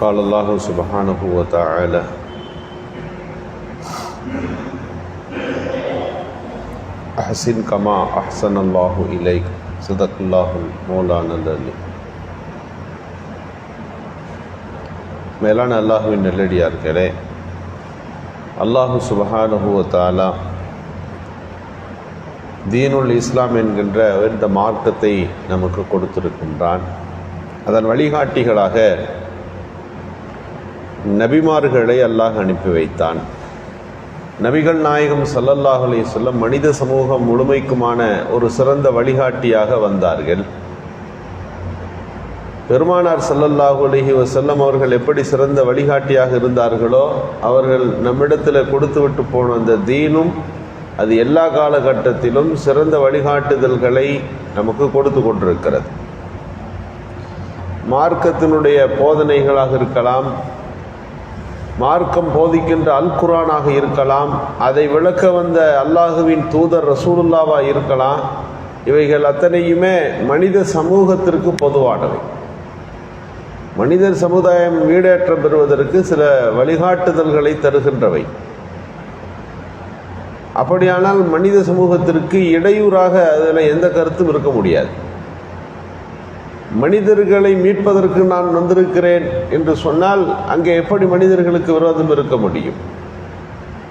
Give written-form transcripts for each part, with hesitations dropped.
قال الله سبحانه وتعالى أحسن كما أحسن الله إليك صدق الله مولانا العلي. மேலான அல்லாஹுவின் நல்லடியார்களே, அல்லாஹு சுப்ஹானஹு வ தஆலா தீனுல் இஸ்லாம் என்கின்ற இந்த மார்க்கத்தை நமக்கு கொடுத்திருக்கின்றான். அதன் வழிகாட்டிகளாக நபிமார்களை அல்லாஹ் அனுப்பி வைத்தான். நபிகள் நாயகம் ஸல்லல்லாஹு அலைஹி வஸல்லம் மனித சமூகம் முழுமைக்குமான ஒரு சிறந்த வழிகாட்டியாக வந்தார்கள். பெருமானார் ஸல்லல்லாஹு அலைஹி வஸல்லம் அவர்கள் எப்படி சிறந்த வழிகாட்டியாக இருந்தார்களோ, அவர்கள் நம்மிடத்தில் கொடுத்து விட்டு போன அந்த தீனும் அது எல்லா காலகட்டத்திலும் சிறந்த வழிகாட்டுதல்களை நமக்கு கொடுத்து கொண்டிருக்கிறது. மார்க்கத்தினுடைய போதனைகளாக இருக்கலாம், மார்க்கம் போதிக்கின்ற அல் குர்ஆனாக இருக்கலாம், அதை விளக்க வந்த அல்லாஹுவின் தூதர் ரசூலுல்லாவாக இருக்கலாம். இவைகள் அத்தனையுமே மனித சமூகத்திற்கு பொதுவானவை. மனிதர் சமுதாயம் வீடேற்றம் பெறுவதற்கு சில வழிகாட்டுதல்களை தருகின்றவை. அப்படியானால் மனித சமூகத்திற்கு இடையூறாக அதில் எந்த கருத்தும் இருக்க முடியாது. மனிதர்களை மீட்பதற்கு நான் வந்திருக்கிறேன் என்று சொன்னால் அங்கே எப்படி மனிதர்களுக்கு விரோதம் இருக்க முடியும்?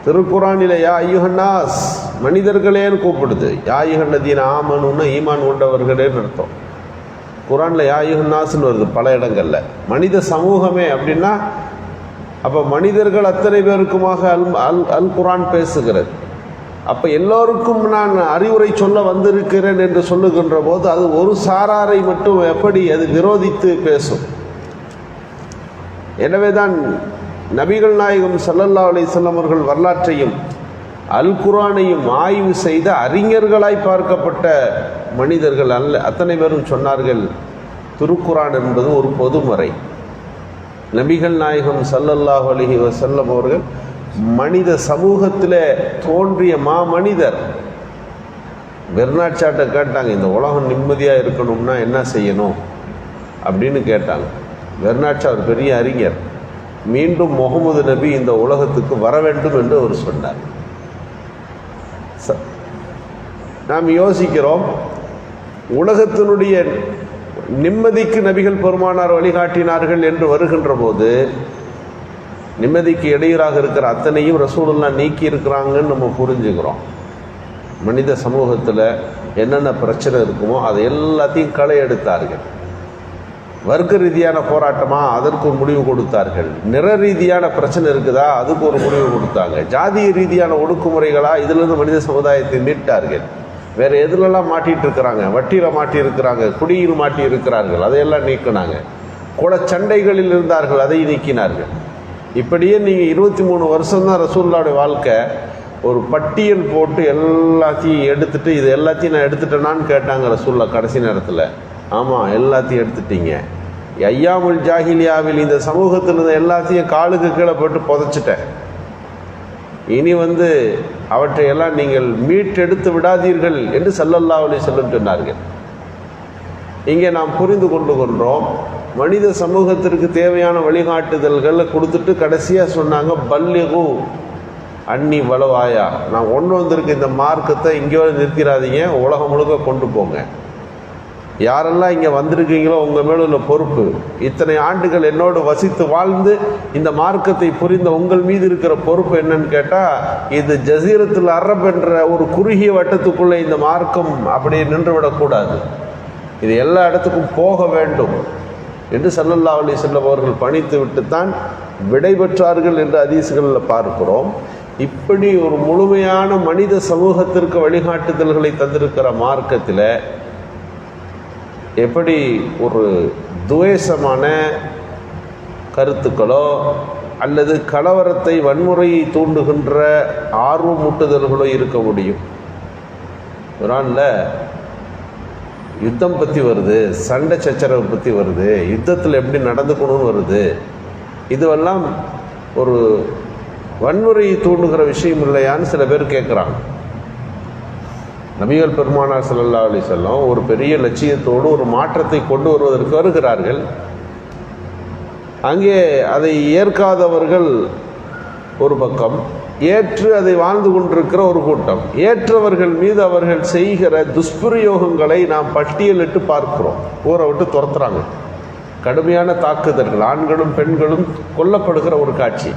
திருக்குர்ஆனிலே யா அய்யுஹன்னாஸ், மனிதர்களேன்னு கூப்பிடுது. யா அய்யுஹல்லதீன ஆமனுன்னா ஈமான் கொண்டவர்களேன்னு அர்த்தம். குர்ஆனில் யா அய்யுஹன்னாஸ்ன்னு வருது பல இடங்கள்ல. மனித சமூகமே அப்படின்னா அப்போ மனிதர்கள் அத்தனை பேருக்குமாக அல் குர்ஆன் பேசுகிறது. அப்போ எல்லோருக்கும் நான் அறிவுரை சொல்ல வந்திருக்கிறேன் என்று சொல்லுகின்ற போது அது ஒரு சாராரை மட்டும் எப்படி அது விரோதித்து பேசும்? எனவே தான் நபிகள் நாயகம் ஸல்லல்லாஹு அலைஹி வஸல்லம் அவர்கள் வரலாற்றையும் அல் குர்ஆனையும் ஆய்வு செய்த அறிஞர்களாய் பார்க்கப்பட்ட மனிதர்கள் அத்தனை பேரும் சொன்னார்கள், திருக்குர்ஆன் என்பது ஒரு பொதுமறை. நபிகள் நாயகம் ஸல்லல்லாஹு அலைஹி வஸல்லம் அவர்கள் மனித சமூகத்தில் தோன்றிய மாமனிதர். பெர்னாட்ஷாட்ட கேட்டாங்க, இந்த உலகம் நிம்மதியாக இருக்கணும்னா என்ன செய்யணும் அப்படின்னு கேட்டாங்க. பெர்னாட்ஷா ஒரு பெரிய அறிஞர். மீண்டும் முகமது நபி இந்த உலகத்துக்கு வர வேண்டும் என்று அவர் சொன்னார். நாம் யோசிக்கிறோம், உலகத்தினுடைய நிம்மதிக்கு நபிகள் பெருமானார் வழிகாட்டினார்கள் என்று வருகின்ற போது நிம்மதிக்கு இடையூறாக இருக்கிற அத்தனையும் ரசூலுல்லாஹ் நீக்கி இருக்கிறாங்கன்னு நம்ம புரிஞ்சுக்கிறோம். மனித சமூகத்தில் என்னென்ன பிரச்சனை இருக்குமோ அதை எல்லாத்தையும் களை எடுத்தார்கள். வர்க்க ரீதியான போராட்டமா, அதற்கு ஒரு முடிவு கொடுத்தார்கள். நிற ரீதியான பிரச்சனை இருக்குதா, அதுக்கு ஒரு முடிவு கொடுத்தாங்க. ஜாதிய ரீதியான ஒடுக்குமுறைகளா, இதிலிருந்து மனித சமுதாயத்தை மீட்டார்கள். வேற எதுலெல்லாம் மாட்டிட்டு இருக்கிறாங்க, வட்டியில் மாட்டி இருக்கிறாங்க, குடியில் மாட்டி இருக்கிறார்கள், அதையெல்லாம் நீக்கினாங்க. குல சண்டைகளில் இருந்தார்கள், அதை நீக்கினார்கள். இப்படியே நீங்கள் 23 வருஷம்தான் ரசூலுல்லாஹ்வுடைய வாழ்க்கை. ஒரு பட்டியல் போட்டு எல்லாத்தையும் எடுத்துட்டு, இது எல்லாத்தையும் நான் எடுத்துட்டேனான்னு கேட்டாங்க ரசூலுல்லாஹ் கடைசி நேரத்தில். ஆமாம், எல்லாத்தையும் எடுத்துட்டீங்க. ஐயாமுல் ஜாஹிலியாவில் இந்த சமூகத்தில் இருந்த எல்லாத்தையும் காலுக்கு கீழே போட்டு புதைச்சிட்டேன். இனி அவற்றை எல்லாம் நீங்கள் மீட்டெடுத்து விடாதீர்கள் என்று ஸல்லல்லாஹு அலைஹி வஸல்லம் சொன்னார்கள். இங்கே நாம் புரிந்து கொள்கிறோம், மனித சமூகத்திற்கு தேவையான வழிகாட்டுதல்களை கொடுத்துட்டு கடைசியாக சொன்னாங்க, பல்லிகு அன்னி வலவாயா, நான் கொண்டு வந்திருக்க இந்த மார்க்கத்தை இங்கே நிறுத்திடாதீங்க, உலகம் முழுக்க கொண்டு போங்க. யாரெல்லாம் இங்கே வந்திருக்கீங்களோ உங்கள் மேலே உள்ள பொறுப்பு, இத்தனை ஆண்டுகள் என்னோடு வசித்து வாழ்ந்து இந்த மார்க்கத்தை புரிந்த உங்கள் மீது இருக்கிற பொறுப்பு என்னன்னு கேட்டால், இது ஜசீரத்துல் அரப் என்ற ஒரு குறுகிய வட்டத்துக்குள்ளே இந்த மார்க்கம் அப்படியே நின்றுவிடக்கூடாது, இது எல்லா இடத்துக்கும் போக வேண்டும் என்று ஸல்லல்லாஹு அலைஹி வஸல்லம் அவர்கள் பணித்து விட்டுத்தான் விடைபெற்றார்கள் என்று ஹதீஸ்களில் பார்க்கிறோம். இப்படி ஒரு முழுமையான மனித சமூகத்திற்கு வழிகாட்டுதல்களை தந்திருக்கிற மார்க்கத்தில் எப்படி ஒரு துவேஷமான கருத்துக்களோ அல்லது கலவரத்தை, வன்முறையை தூண்டுகின்ற ஆர்வமூட்டுதல்களோ இருக்க முடியும்? குர்ஆனில் யுத்தம் பற்றி வருது, சண்டை சச்சரவு பற்றி வருது, யுத்தத்தில் எப்படி நடந்துக்கணும்னு வருது. இதுவெல்லாம் ஒரு வன்முறையை தூண்டுகிற விஷயம் இல்லையான்னு சில பேர் கேட்குறாங்க. நபிகள் பெருமானார் ஸல்லல்லாஹு அலைஹி வஸல்லம் ஒரு பெரிய லட்சியத்தோடு ஒரு மாற்றத்தை கொண்டு வருவதற்கு வருகிறார்கள். அங்கே அதை ஏற்காதவர்கள் ஒரு பக்கம், ஏற்று அதை வாழ்ந்து கொண்டிருக்கிற ஒரு கூட்டம். ஏற்றவர்கள் மீது அவர்கள் செய்கிற துஷ்பிரயோகங்களை நாம் பட்டியலிட்டு பார்க்கிறோம். ஊரை விட்டு துரத்துறாங்க, கடுமையான தாக்குதல்கள், ஆண்களும் பெண்களும் கொல்லப்படுகிற ஒரு காட்சி,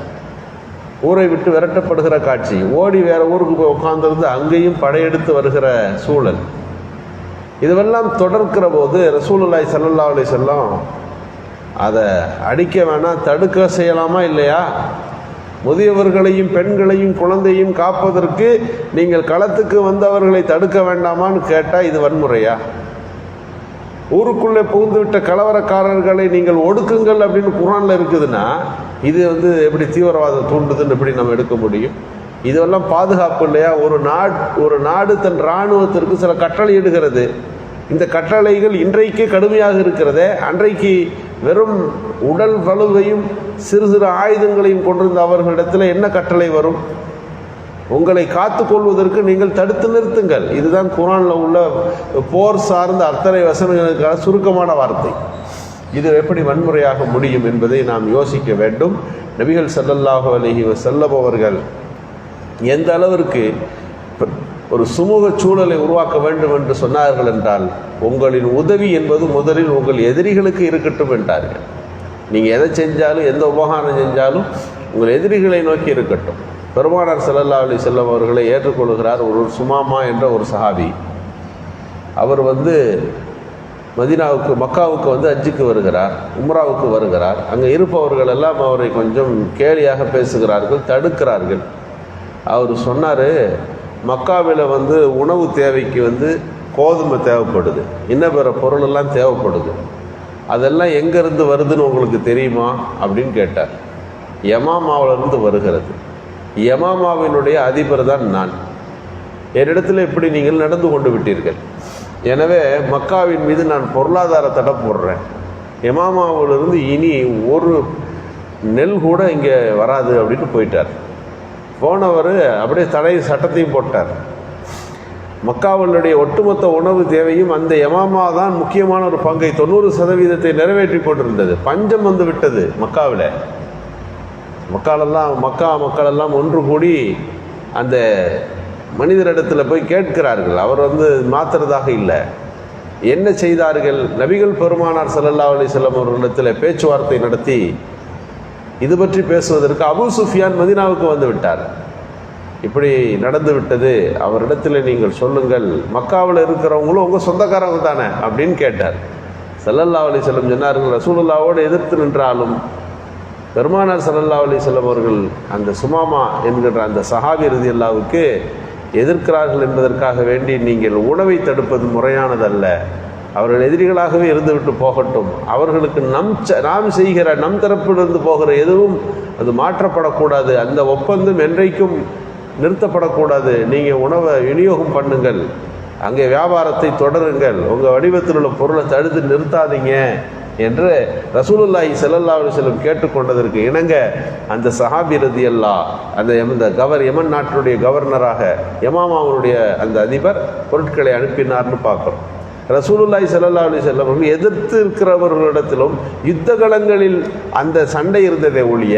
ஊரை விட்டு விரட்டப்படுகிற காட்சி, ஓடி வேற ஊருக்கு போய் உட்கார்ந்திருந்து அங்கேயும் படையெடுத்து வருகிற சூழல். இதுவெல்லாம் தொடர்க்கிற போது ரசூலுல்லாஹி ஸல்லல்லாஹு அலைஹி வஸல்லம் அதை அடிக்க வேணாம், தடுக்க செய்யலாமா இல்லையா? முதியவர்களையும் பெண்களையும் குழந்தையும் காப்பதற்கு நீங்கள் களத்துக்கு வந்தவர்களை தடுக்க வேண்டாமான்னு கேட்டால் இது வன்முறையா? ஊருக்குள்ளே புகுந்துவிட்ட கலவரக்காரர்களை நீங்கள் ஒடுக்குங்கள் அப்படின்னு குர்ஆன்ல இருக்குதுன்னா இது எப்படி தீவிரவாதம் தூண்டுதுன்னு எப்படி நம்ம எடுக்க முடியும்? இதெல்லாம் பாதுகாப்பு இல்லையா? ஒரு நாடு தன் இராணுவத்திற்கு சில கட்டளை இடுகிறது. இந்த கட்டளைகள் இன்றைக்கு கடுமையாக இருக்கிறதே, அன்றைக்கு வெறும் உடல் வலுவையும் சிறு சிறு ஆயுதங்களையும் கொண்டிருந்த அவர்களிடத்தில் என்ன கட்டளை வரும்? உங்களை காத்து கொள்வதற்கு நீங்கள் தடுத்து நிறுத்துங்கள். இதுதான் குர்ஆனில் உள்ள போர் சார்ந்த அத்தனை வசனங்களுக்கான சுருக்கமான வார்த்தை. இது எப்படி வன்முறையாக முடியும் என்பதை நாம் யோசிக்க வேண்டும். நபிகள் ஸல்லல்லாஹு அலைஹி வஸல்லம் அவர்கள் எந்த அளவிற்கு ஒரு சுமூக சூழலை உருவாக்க வேண்டும் என்று சொன்னார்கள் என்றால், உங்களின் உதவி என்பது முதலில் உங்கள் எதிரிகளுக்கு இருக்கட்டும் என்றார்கள். நீங்கள் எதை செஞ்சாலும், எந்த உபகாரம் செஞ்சாலும் உங்கள் எதிரிகளை நோக்கி இருக்கட்டும். பெருமானார் ஸல்லல்லாஹு அலைஹி வஸல்லம் அவர்களை ஏற்றுக்கொள்கிறார் ஒரு சுமாமா என்ற ஒரு சஹாபி. அவர் மதீனாவுக்கு, மக்காவுக்கு ஹஜ்ஜுக்கு வருகிறார், உம்ராவுக்கு வருகிறார். அங்கே இருப்பவர்கள் எல்லாம் அவரை கொஞ்சம் கேலியாக பேசுகிறார்கள், தடுக்கிறார்கள். அவர் சொன்னார், மக்காவில் உணவு தேவைக்கு கோதுமை தேவைப்படுது, இன்னும் பிற பொருளெல்லாம் தேவைப்படுது, அதெல்லாம் எங்கேருந்து வருதுன்னு உங்களுக்கு தெரியுமா அப்படின்னு கேட்டார். யமாமாவிலிருந்து வருகிறது. யமாமாவினுடைய அதிபர் தான் நான். என்னிடத்தில் இப்படி நீங்கள் நடந்து கொண்டு விட்டீர்கள், எனவே மக்காவின் மீது நான் பொருளாதார தடை போடுறேன். யமாமாவிலிருந்து இனி ஒரு நெல் கூட இங்கே வராது அப்படின்னு போயிட்டார். போனவர் அப்படியே தடை சட்டத்தையும் போட்டார். மக்காவினுடைய ஒட்டுமொத்த உணவு தேவையும் அந்த யமாமா தான் முக்கியமான ஒரு பங்கை, 90% நிறைவேற்றி கொண்டிருந்தது. பஞ்சம் விட்டது மக்காவில். மக்கா மக்களெல்லாம் ஒன்று கூடி அந்த மனிதரிடத்தில் போய் கேட்கிறார்கள். அவர் மாத்துறதாக இல்லை. என்ன செய்தார்கள்? நபிகள் பெருமானார் ஸல்லல்லாஹு அலைஹி வஸல்லம் அவர்களிடத்தில் பேச்சுவார்த்தை நடத்தி இது பற்றி பேசுவதற்கு அபூ சுஃபியான் மதீனாவுக்கு விட்டார். இப்படி நடந்து விட்டது, அவரிடத்தில் நீங்கள் சொல்லுங்கள், மக்காவில் இருக்கிறவங்களும் உங்கள் சொந்தக்காரங்க தானே அப்படின்னு கேட்டார். ஸல்லல்லாஹு அலைஹி வஸல்லம் சொன்னார்கள், ரசூலுல்லாஹ்வோடு எதிர்த்து நின்றாலும் பெருமானார் ஸல்லல்லாஹு அலைஹி வஸல்லம் அவர்கள் அந்த சுமாமா என்கின்ற அந்த சஹாபி ரலியல்லாஹுவுக்கு எதிர்க்கிறார்கள் என்பதற்காக வேண்டி நீங்கள் உணவை தடுப்பது முறையானதல்ல. அவர்கள் எதிரிகளாகவே இருந்துவிட்டு போகட்டும். அவர்களுக்கு நாம் செய்கிற நம் தரப்பிலிருந்து போகிற எதுவும் அது மாற்றப்படக்கூடாது. அந்த ஒப்பந்தம் என்றைக்கும் நிறுத்தப்படக்கூடாது. நீங்கள் உணவை விநியோகம் பண்ணுங்கள், அங்கே வியாபாரத்தை தொடருங்கள், உங்கள் வடிவத்தில் உள்ள பொருளை தடுத்து நிறுத்தாதீங்க என்று ரசூலுல்லாஹி ஸல்லல்லாஹு அலைஹி வஸல்லம் கேட்டுக்கொண்டதற்கு இணங்க அந்த சஹாபி ரலியல்லாஹு அந்த யமன் நாட்டுடைய கவர்னராக யமாமாவுடைய அந்த அதிபர் பொருட்களை அனுப்பினார்னு பார்க்குறோம். ரசூலுல்லாஹி ஸல்லல்லாஹு அலைஹி வஸல்லம் அவர்கள் எதிர்த்து இருக்கிறவர்களிடத்திலும் யுத்த களங்களில் அந்த சண்டை இருந்ததை ஒழிய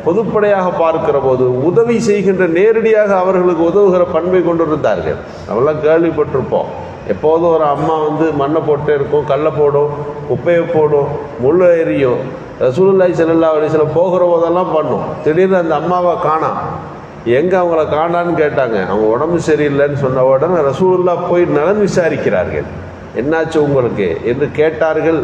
பொதுப்படையாக பார்க்கிற போது உதவி செய்கின்ற, நேரடியாக அவர்களுக்கு உதவுகிற பண்பை கொண்டிருந்தார்கள். அவெல்லாம் கேள்விப்பட்டிருப்போம். எப்போதும் ஒரு அம்மா மண்ணை போட்டே இருக்கும், கல்லை போடும், குப்பையை போடும், முள்ளை எரியும். ரசூலுல்லாஹி ஸல்லல்லாஹு அலைஹி வஸல்லம் போகிற போதெல்லாம் பண்ணும். திடீர்னு அந்த அம்மாவை காணாம், எங்கே அவங்கள காணான்னு கேட்டாங்க. அவங்க உடம்பு சரியில்லைன்னு சொன்ன உடனே ரசூலுல்லாஹ் போய் நலன் விசாரிக்கிறார்கள். என்னாச்சு உங்களுக்கு என்று கேட்டார்கள்.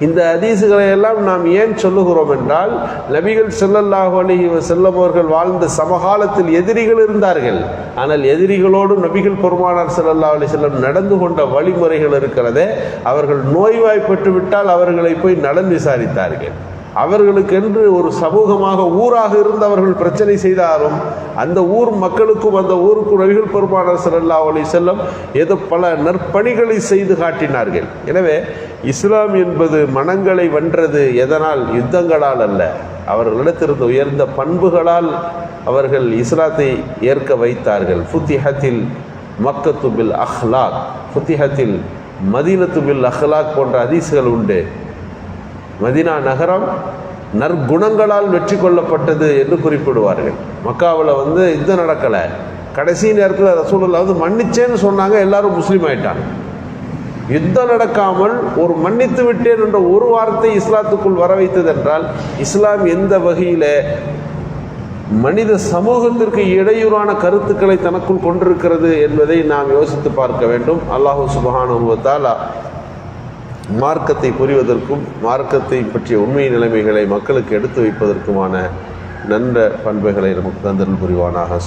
இந்த ஹதீஸுகளை எல்லாம் நாம் ஏன் சொல்லுகிறோம் என்றால், நபிகள் ஸல்லல்லாஹு அலைஹி வஸல்லம் அவர்கள் வாழ்ந்த சமகாலத்தில் எதிரிகள் இருந்தார்கள். ஆனால் எதிரிகளோடு நபிகள் பெருமானார் ஸல்லல்லாஹு அலைஹி வஸல்லம் நடந்து கொண்ட வழிமுறைகள் இருக்கிறதே, அவர்கள் நோய்வாய்ப்பட்டு விட்டால் அவர்களை போய் நலன் விசாரித்தார்கள். அவர்களுக்கென்று ஒரு சமூகமாக ஊராக இருந்து அவர்கள் பிரச்சனை செய்தாலும் அந்த ஊர் மக்களுக்கும் அந்த ஊருக்கு நபிகள் பெருமானார் ஸல்லல்லாஹு அலைஹி வஸல்லம் ஏதோ பல நற்பணிகளை செய்து காட்டினார்கள். எனவே இஸ்லாம் என்பது மனங்களை வென்றது. எதனால்? யுத்தங்களால் அல்ல, அவர்களிடத்திலிருந்து உயர்ந்த பண்புகளால் அவர்கள் இஸ்லாத்தை ஏற்க வைத்தார்கள். ஃபுத்திஹத்தில் மக்கத்து பில் அஹ்லாக், ஃபுத்திஹத்தில் மதீனத்து பில் அஹ்லாக் போன்ற ஹதீஸ்கள் உண்டு. மதீனா நகரம் நற்குணங்களால் வெற்றி கொள்ளப்பட்டது என்று குறிப்பிடுவார்கள். மக்காவில் யுத்தம் நடக்கலை, கடைசி நேரத்தில் ரசூலுல்லாஹ் மன்னிச்சேன்னு சொன்னாங்க, எல்லாரும் முஸ்லீம் ஆயிட்டாங்க. யுத்தம் நடக்காமல் ஒரு மன்னித்து விட்டேன் என்ற ஒரு வார்த்தை இஸ்லாத்துக்குள் வர வைத்தது என்றால் இஸ்லாம் எந்த வகையில மனித சமூகத்திற்கு இடையூறான கருத்துக்களை தனக்குள் கொண்டிருக்கிறது என்பதை நாம் யோசித்து பார்க்க வேண்டும். அல்லாஹு சுப்ஹானஹு வ தஆலா மார்க்கத்தை புரிவதற்கும் மார்க்கத்தை பற்றிய உண்மை நிலைமைகளை மக்களுக்கு எடுத்து வைப்பதற்குமான நல்ல பண்புகளை நமக்கு தந்தல் புரிவானாக.